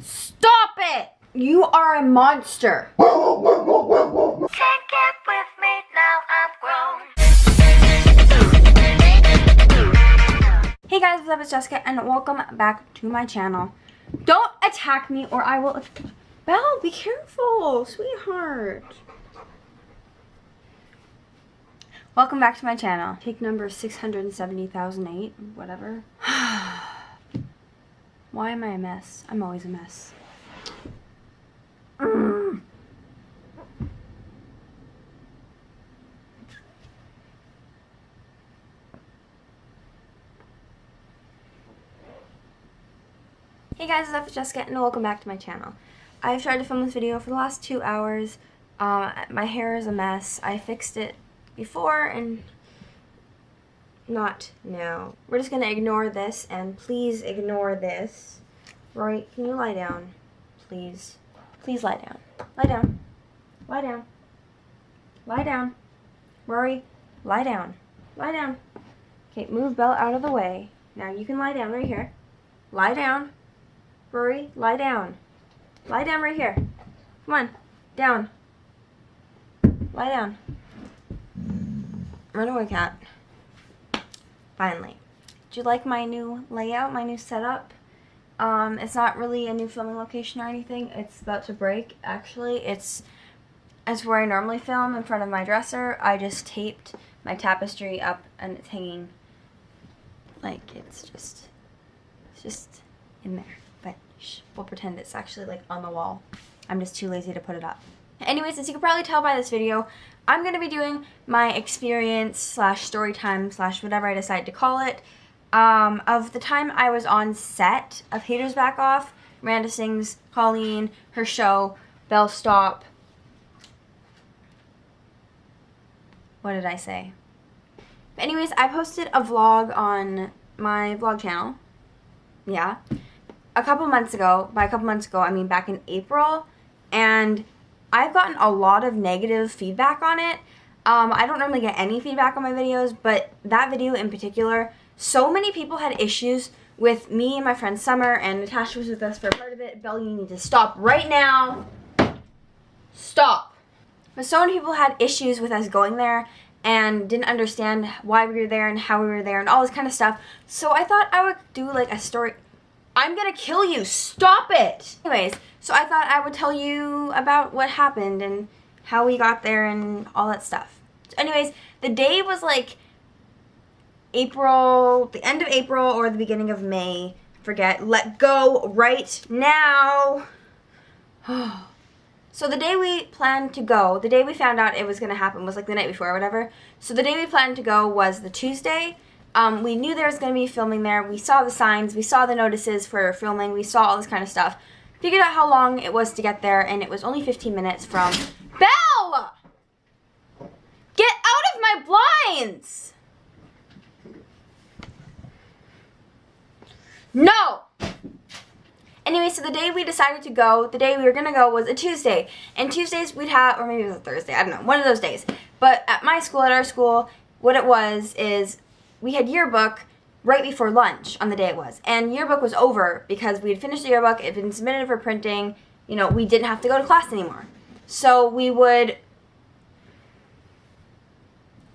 Stop it! You are a monster. Can't get with me now, I'm grown. Hey guys, what's up? It's Jessica and welcome back to my channel. Don't attack me or I will... Belle, be careful, sweetheart. Welcome back to my channel. Take number 670,008, whatever. Why am I a mess? I'm always a mess. Hey guys, what's up? It's Jessica and welcome back to my channel. I've tried to film this video for the last 2 hours. My hair is a mess. I fixed it before and not now. We're just gonna ignore this and please ignore this. Rory, can you lie down? Please. Please lie down. Lie down. Lie down. Lie down. Rory, lie down. Lie down. Okay, move Belle out of the way. Now you can lie down right here. Lie down. Rory, lie down. Lie down right here. Come on. Down. Lie down. Run away, cat. Finally. Do you like my new layout, my new setup? It's not really a new filming location or anything. It's about to break, actually. It's where I normally film, in front of my dresser. I just taped my tapestry up and it's hanging like it's just in there. But we'll pretend it's actually like on the wall. I'm just too lazy to put it up. Anyways, as you can probably tell by this video, I'm going to be doing my experience slash story time slash whatever I decide to call it of the time I was on set of Haters Back Off, Miranda Sings, Colleen, her show, Belle Stop. What did I say? But anyways, I posted a vlog on my vlog channel. Yeah. A couple months ago. By a couple months ago, I mean back in April. And I've gotten a lot of negative feedback on it. I don't normally get any feedback on my videos, but that video in particular, so many people had issues with me and my friend Summer, and Natasha was with us for a part of it. Belle, you need to stop right now. Stop. But so many people had issues with us going there and didn't understand why we were there and how we were there and all this kind of stuff. So I thought I would do like a story. I'm gonna kill you. Stop it. Anyways, so I thought I would tell you about what happened and how we got there and all that stuff. So anyways, the day was like April, the end of April or the beginning of May. Forget. Let go right now. So the day we planned to go, the day we found out it was gonna happen was like the night before or whatever. So the day we planned to go was the Tuesday. We knew there was going to be filming there. We saw the signs. We saw the notices for filming. We saw all this kind of stuff. Figured out how long it was to get there, and it was only 15 minutes from... Belle! Get out of my blinds! No! Anyway, so the day we decided to go, the day we were going to go was a Tuesday. And Tuesdays we'd have, or maybe it was a Thursday, I don't know, one of those days. But at my school, at our school, what it was is... we had yearbook right before lunch on the day it was. And yearbook was over because we had finished the yearbook, it had been submitted for printing, you know, we didn't have to go to class anymore. So we would...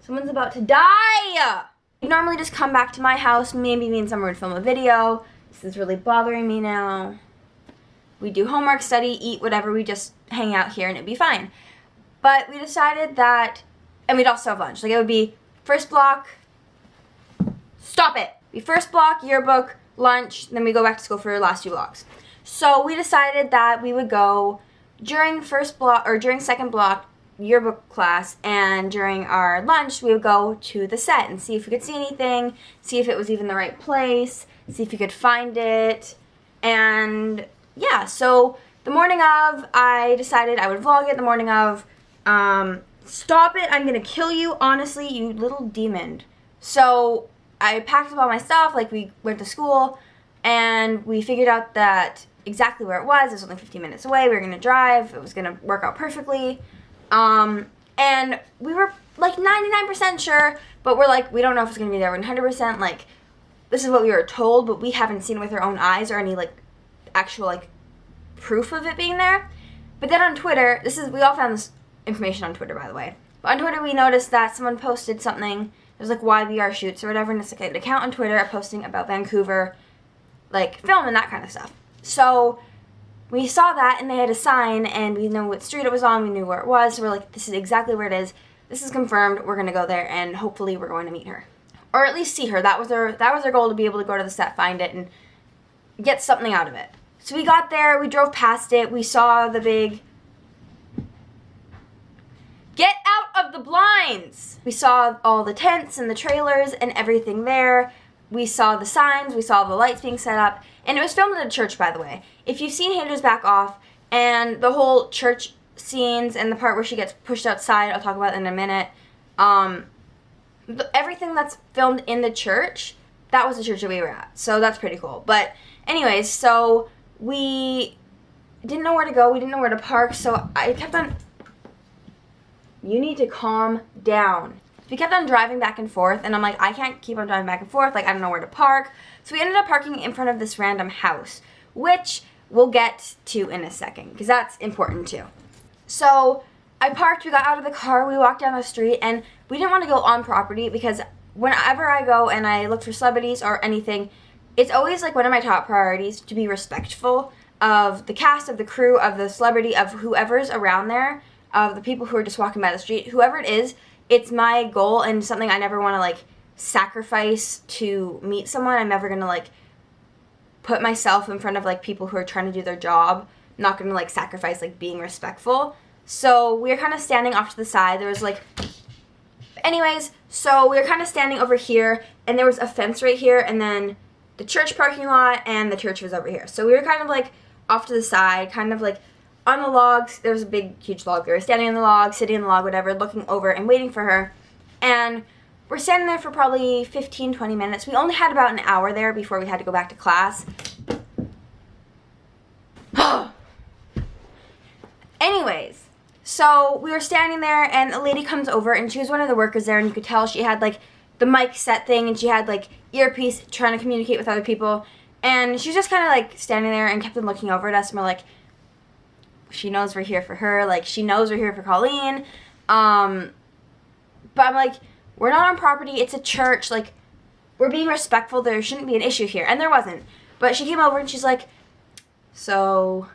Someone's about to die! We'd normally just come back to my house, maybe me and Summer would film a video. This is really bothering me now. We'd do homework, study, eat, whatever, we just hang out here and it'd be fine. But we decided that, and we'd also have lunch. Like it would be first block, stop it. We first block, yearbook, lunch, then we go back to school for the last 2 blocks. So we decided that we would go during first block, or during second block, yearbook class, and during our lunch, we would go to the set and see if we could see anything, see if it was even the right place, see if you could find it, and yeah, so the morning of, I decided I would vlog it the morning of. Stop it, I'm gonna kill you, honestly, you little demon. So I packed up all my stuff, like we went to school, and we figured out that exactly where it was only 15 minutes away, we were going to drive, it was going to work out perfectly, and we were like 99% sure, but we're like, we don't know if it's going to be there 100%, like, this is what we were told, but we haven't seen it with our own eyes or any, like, actual, like, proof of it being there. But then on Twitter, we all found this information on Twitter, by the way. But on Twitter, we noticed that someone posted something. It was like YVR shoots or whatever, and it's like an account on Twitter posting about Vancouver, like film and that kind of stuff. So we saw that, and they had a sign, and we knew what street it was on. We knew where it was. So we're like, this is exactly where it is. This is confirmed. We're gonna go there, and hopefully, we're going to meet her, or at least see her. That was our goal, to be able to go to the set, find it, and get something out of it. So we got there. We drove past it. We saw the big. Get out of the blinds! We saw all the tents and the trailers and everything there. We saw the signs. We saw the lights being set up. And it was filmed at a church, by the way. If you've seen Haters Back Off and the whole church scenes and the part where she gets pushed outside, I'll talk about it in a minute. Everything that's filmed in the church, that was the church that we were at. So that's pretty cool. But anyways, so we didn't know where to go. We didn't know where to park. So I kept on... You need to calm down. We kept on driving back and forth, and I'm like, I can't keep on driving back and forth. Like, I don't know where to park. So we ended up parking in front of this random house, which we'll get to in a second, because that's important too. So I parked, we got out of the car, we walked down the street, and we didn't want to go on property, because whenever I go and I look for celebrities or anything, it's always like one of my top priorities to be respectful of the cast, of the crew, of the celebrity, of whoever's around there, of the people who are just walking by the street, whoever it is. It's my goal and something I never want to, like, sacrifice to meet someone. I'm never going to, like, put myself in front of, like, people who are trying to do their job. I'm not going to, like, sacrifice, like, being respectful. So we were kind of standing off to the side. There was, like... Anyways, so we were kind of standing over here, and there was a fence right here, and then the church parking lot, and the church was over here. So we were kind of, like, off to the side, kind of, like... On the logs, there was a big, huge log. We were standing on the log, sitting on the log, whatever, looking over and waiting for her. And we're standing there for probably 15, 20 minutes. We only had about an hour there before we had to go back to class. Anyways, so we were standing there, and a lady comes over, and she was one of the workers there, and you could tell she had, like, the mic set thing, and she had, like, earpiece trying to communicate with other people. And she was just kind of, like, standing there and kept on looking over at us, and we're like, she knows we're here for her, like, she knows we're here for Colleen, but I'm like, we're not on property, it's a church, like, we're being respectful, there shouldn't be an issue here, and there wasn't, but she came over and she's like, so,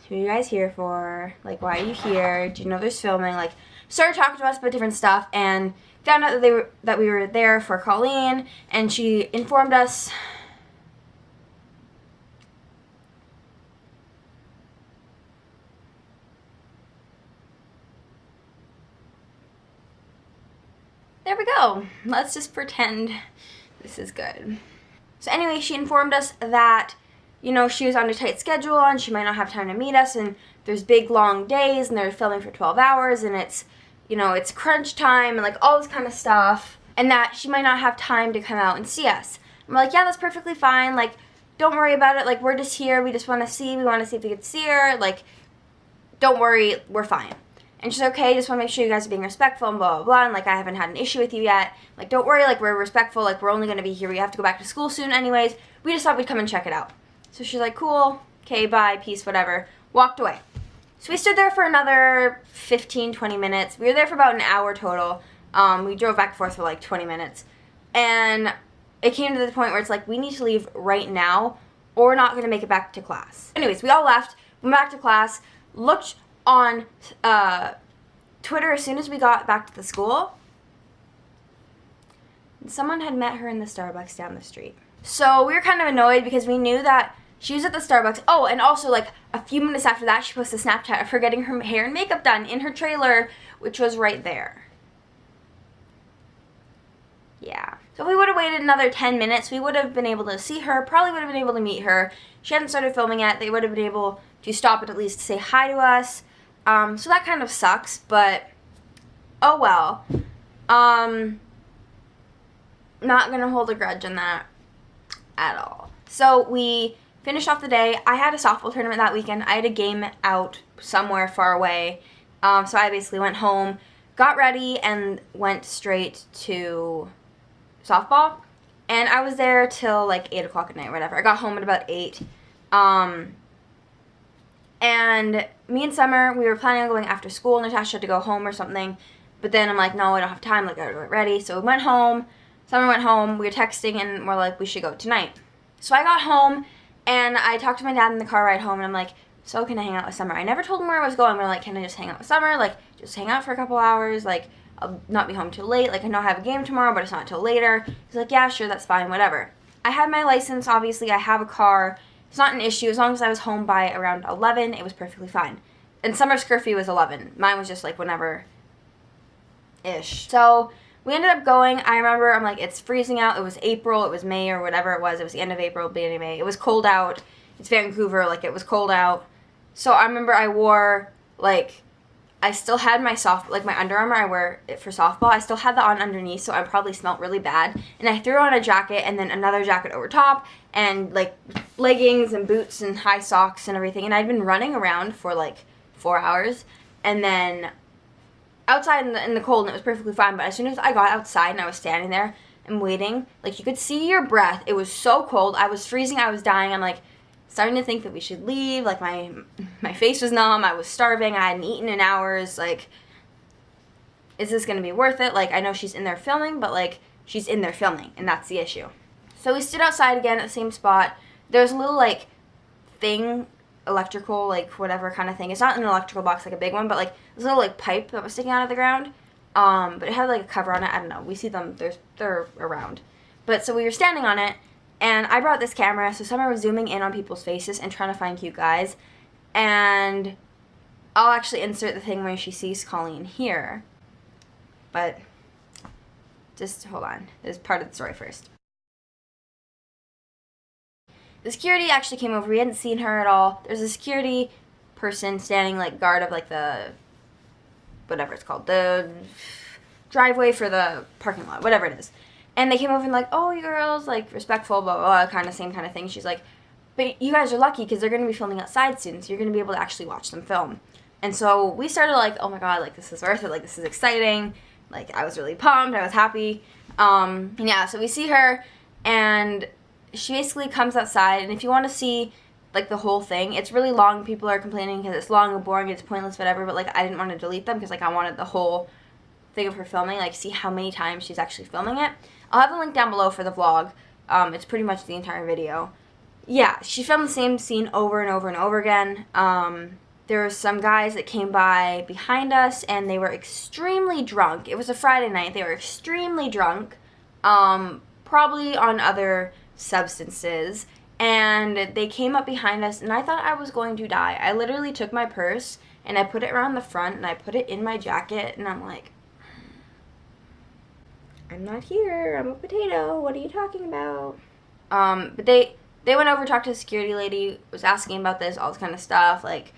who are you guys here for, like, why are you here, do you know there's filming, like, started talking to us about different stuff, and found out that we were there for Colleen, and she informed us. There we go. Let's just pretend this is good. So anyway, she informed us that, you know, she was on a tight schedule and she might not have time to meet us, and there's big long days and they're filming for 12 hours and it's, you know, it's crunch time and like all this kind of stuff, and that she might not have time to come out and see us. I'm like, yeah, that's perfectly fine. Like, don't worry about it. Like, we're just here. We just want to see. We want to see if we could see her. Like, don't worry. We're fine. And she's okay, just want to make sure you guys are being respectful and blah, blah, blah, and, like, I haven't had an issue with you yet. Like, don't worry, like, we're respectful, like, we're only going to be here. We have to go back to school soon anyways. We just thought we'd come and check it out. So she's like, cool, okay, bye, peace, whatever. Walked away. So we stood there for another 15, 20 minutes. We were there for about an hour total. We drove back and forth for, like, 20 minutes. And it came to the point where it's like, we need to leave right now, or we're not going to make it back to class. Anyways, we all left, went back to class, looked on Twitter as soon as we got back to the school. Someone had met her in the Starbucks down the street. So we were kind of annoyed because we knew that she was at the Starbucks. Oh, and also, like, a few minutes after that, she posted a Snapchat of her getting her hair and makeup done in her trailer, which was right there. Yeah. So if we would have waited another 10 minutes, we would have been able to see her, probably would have been able to meet her. She hadn't started filming yet. They would have been able to stop at least to say hi to us. So that kind of sucks, but oh well. Not gonna hold a grudge on that at all. So we finished off the day. I had a softball tournament that weekend. I had a game out somewhere far away. So I basically went home, got ready, and went straight to softball. And I was there till like 8 o'clock at night or whatever. I got home at about 8. And me and Summer, we were planning on going after school. Natasha had to go home or something. But then I'm like, no, I don't have time. Like, I gotta get ready. So we went home. Summer went home. We were texting, and we're like, we should go tonight. So I got home, and I talked to my dad in the car ride home, and I'm like, so can I hang out with Summer? I never told him where I was going. We're like, can I just hang out with Summer? Like, just hang out for a couple hours. Like, I'll not be home till late. Like, I know I have a game tomorrow, but it's not till later. He's like, yeah, sure, that's fine, whatever. I had my license, obviously. I have a car. It's not an issue. As long as I was home by around 11, it was perfectly fine. And Summer's curfew was 11. Mine was just, like, whenever-ish. So we ended up going. I remember, I'm like, it's freezing out. It was April. It was May or whatever it was. It was the end of April, beginning of May. It was cold out. It's Vancouver. Like, it was cold out. So I remember I wore, like, I still had my my Under Armour, I wear it for softball. I still had that on underneath, so I probably smelled really bad. And I threw on a jacket and then another jacket over top and, like, leggings and boots and high socks and everything. And I'd been running around for, like, 4 hours. And then outside in the cold, and it was perfectly fine. But as soon as I got outside and I was standing there and waiting, like, you could see your breath. It was so cold. I was freezing. I was dying. I'm, like, starting to think that we should leave. Like, my face was numb. I was starving. I hadn't eaten in hours. Like, is this going to be worth it? Like, I know she's in there filming, but, like, she's in there filming, and that's the issue. So we stood outside again at the same spot. There was a little, like, thing, electrical, like, whatever kind of thing. It's not an electrical box, like a big one, but, like, this little, like, pipe that was sticking out of the ground. But it had, like, a cover on it. I don't know. We see them. They're around. But so we were standing on it. And I brought this camera, so Summer was zooming in on people's faces and trying to find cute guys. And I'll actually insert the thing where she sees Colleen here. But just hold on. There's part of the story first. The security actually came over. We hadn't seen her at all. There's a security person standing, like, guard of, like, the, whatever it's called, the driveway for the parking lot, whatever it is. And they came over and like, oh, you girls, like, respectful, blah, blah, blah, kind of same kind of thing. She's like, but you guys are lucky because they're going to be filming outside soon, so you're going to be able to actually watch them film. And so we started like, oh my god, like, this is worth it, like, this is exciting. Like, I was really pumped, I was happy. And yeah, so we see her, and she basically comes outside, and if you want to see, like, the whole thing, it's really long. People are complaining because it's long and boring, it's pointless, whatever, but, like, I didn't want to delete them because, like, I wanted the whole thing of her filming, like, see how many times she's actually filming it. I'll have the link down below for the vlog. It's pretty much the entire video. Yeah, she filmed the same scene over and over and over again. There were some guys that came by behind us, and they were extremely drunk. It was a Friday night. They were extremely drunk, probably on other substances, and they came up behind us, and I thought I was going to die. I literally took my purse, and I put it around the front, and I put it in my jacket, and I'm like, I'm not here, I'm a potato, what are you talking about? But they went over, talked to the security lady, was asking about this, all this kind of stuff, like,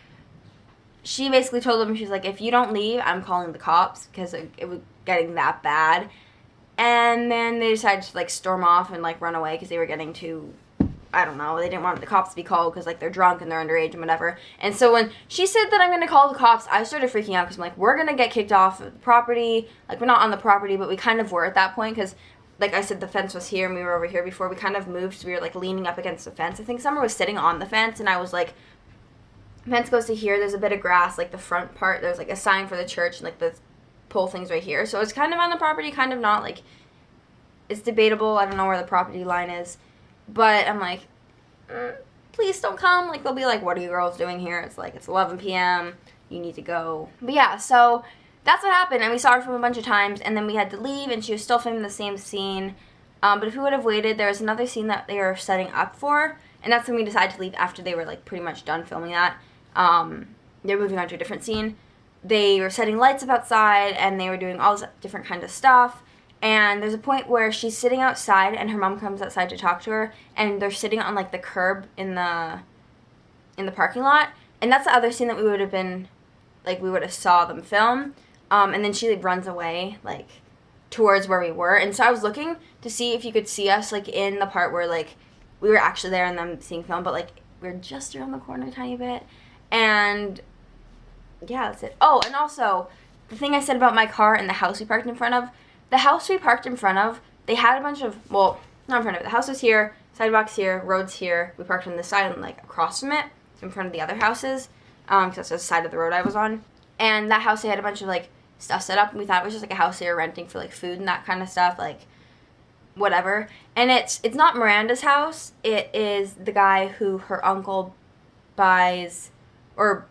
she basically told them, she's like, if you don't leave, I'm calling the cops, because it was getting that bad, and then they decided to, like, storm off and, like, run away, because they were getting too, I don't know, they didn't want the cops to be called, because, like, they're drunk and they're underage and whatever, and so when she said that I'm going to call the cops, I started freaking out, because I'm like, we're going to get kicked off of the property, like, we're not on the property, but we kind of were at that point, because, like I said, the fence was here, and we were over here before, we kind of moved, so we were, like, leaning up against the fence. I think Summer was sitting on the fence, and I was like, the fence goes to here, there's a bit of grass, like, the front part, there's, like, a sign for the church, and, like, the pole thing's right here, so it's kind of on the property, kind of not, like, it's debatable, I don't know where the property line is, but I'm like, please don't come, like, they'll be like, what are you girls doing here? It's like, it's 11 p.m., you need to go. But yeah, so that's what happened, and we saw her film a bunch of times, and then we had to leave, and she was still filming the same scene, but if we would have waited, there was another scene that they were setting up for, and that's when we decided to leave after they were, like, pretty much done filming that. They were moving on to a different scene. They were setting lights up outside, and they were doing all this different kind of stuff. And there's a point where she's sitting outside, and her mom comes outside to talk to her, and they're sitting on, like, the curb in the parking lot. And that's the other scene that we would have been, like, we would have saw them film. And then she, like, runs away, like, towards where we were. And so I was looking to see if you could see us, like, in the part where, like, we were actually there and them seeing film, but, like, we were just around the corner a tiny bit. And yeah, that's it. Oh, and also, the thing I said about my car and the house we parked in front of, the house we parked in front of, they had a bunch of, well, not in front of it, the house was here, sidewalks here, roads here, we parked on this side and, like, across from it, in front of the other houses, because that's the side of the road I was on. And that house, they had a bunch of, like, stuff set up, and we thought it was just, like, a house they were renting for, like, food and that kind of stuff, like, whatever. And it's not Miranda's house. It is the guy who her uncle buys, or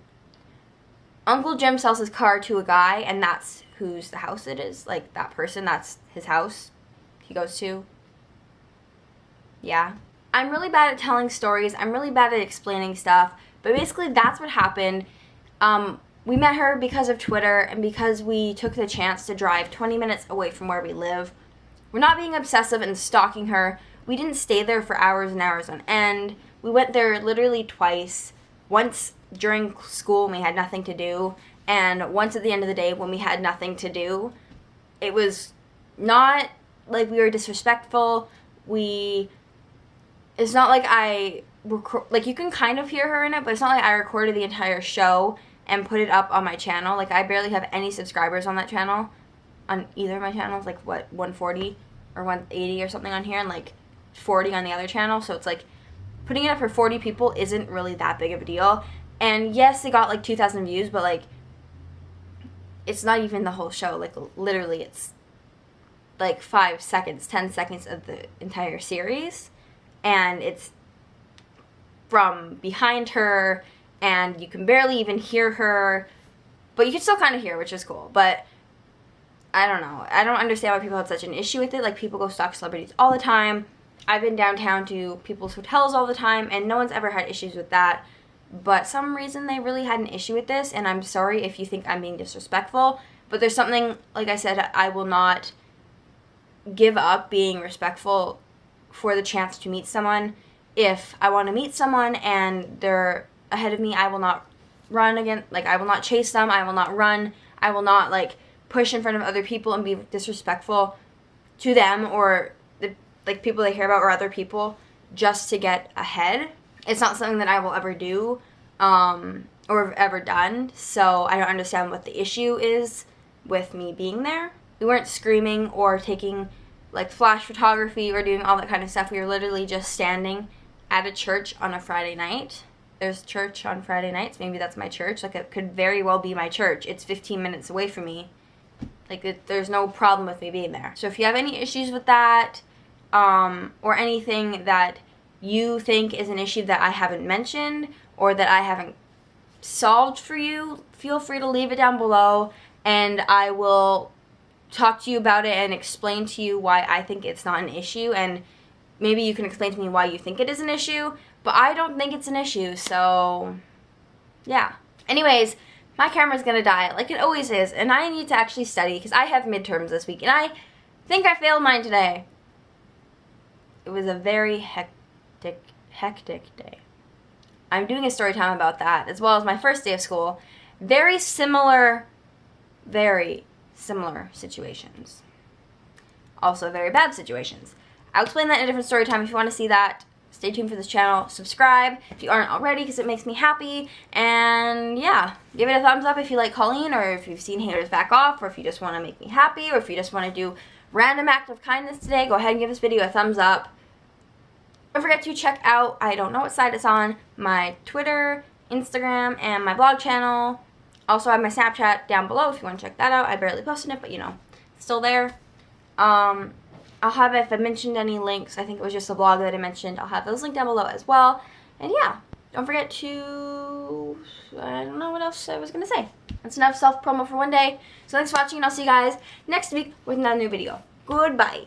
Uncle Jim sells his car to a guy, and that's whose the house it is. Like, that person, that's his house he goes to. Yeah. I'm really bad at telling stories. I'm really bad at explaining stuff. But basically, that's what happened. We met her because of Twitter, and because we took the chance to drive 20 minutes away from where we live. We're not being obsessive and stalking her. We didn't stay there for hours and hours on end. We went there literally twice. Once during school when we had nothing to do, and once at the end of the day when we had nothing to do. It was not like we were disrespectful. It's not like like, you can kind of hear her in it, but it's not like I recorded the entire show and put it up on my channel. Like, I barely have any subscribers on that channel, on either of my channels. Like, what, 140 or 180 or something on here, and like 40 on the other channel. So it's like, putting it up for 40 people isn't really that big of a deal. And yes, it got like 2,000 views, but like, it's not even the whole show. Like, literally, it's like 5 seconds, 10 seconds of the entire series. And it's from behind her, and you can barely even hear her, but you can still kind of hear, which is cool. But I don't know. I don't understand why people have such an issue with it. Like, people go stalk celebrities all the time. I've been downtown to people's hotels all the time, and no one's ever had issues with that. But some reason they really had an issue with this, and I'm sorry if you think I'm being disrespectful. But there's something, like I said, I will not give up being respectful for the chance to meet someone. If I want to meet someone and they're ahead of me, I will not run again. Like, I will not chase them. I will not run. I will not, like, push in front of other people and be disrespectful to them or the, like, people they care about or other people just to get ahead. It's not something that I will ever do or have ever done. So I don't understand what the issue is with me being there. We weren't screaming or taking, like, flash photography or doing all that kind of stuff. We were literally just standing at a church on a Friday night. There's church on Friday nights. Maybe that's my church. Like, it could very well be my church. It's 15 minutes away from me. Like, there's no problem with me being there. So if you have any issues with that, or anything that you think is an issue that I haven't mentioned or that I haven't solved for you, feel free to leave it down below, and I will talk to you about it and explain to you why I think it's not an issue, and maybe you can explain to me why you think it is an issue, but I don't think it's an issue, so yeah. Anyways, my camera's gonna die, like it always is, and I need to actually study, because I have midterms this week, and I think I failed mine today. It was a very hectic day. I'm doing a story time about that, as well as my first day of school. Very similar situations. Also very bad situations. I'll explain that in a different story time if you want to see that. Stay tuned for this channel. Subscribe if you aren't already, because it makes me happy. And yeah, give it a thumbs up if you like Colleen, or if you've seen Haters Back Off, or if you just want to make me happy, or if you just want to do random act of kindness today, go ahead and give this video a thumbs up. Don't forget to check out, I don't know what side it's on, my Twitter, Instagram, and my blog channel. Also, I have my Snapchat down below if you want to check that out. I barely posted it, but you know, it's still there. I'll have, if I mentioned any links, I think it was just a blog that I mentioned, I'll have those linked down below as well. And yeah, don't forget to, I don't know what else I was going to say. That's enough self-promo for one day. So thanks for watching, and I'll see you guys next week with another new video. Goodbye.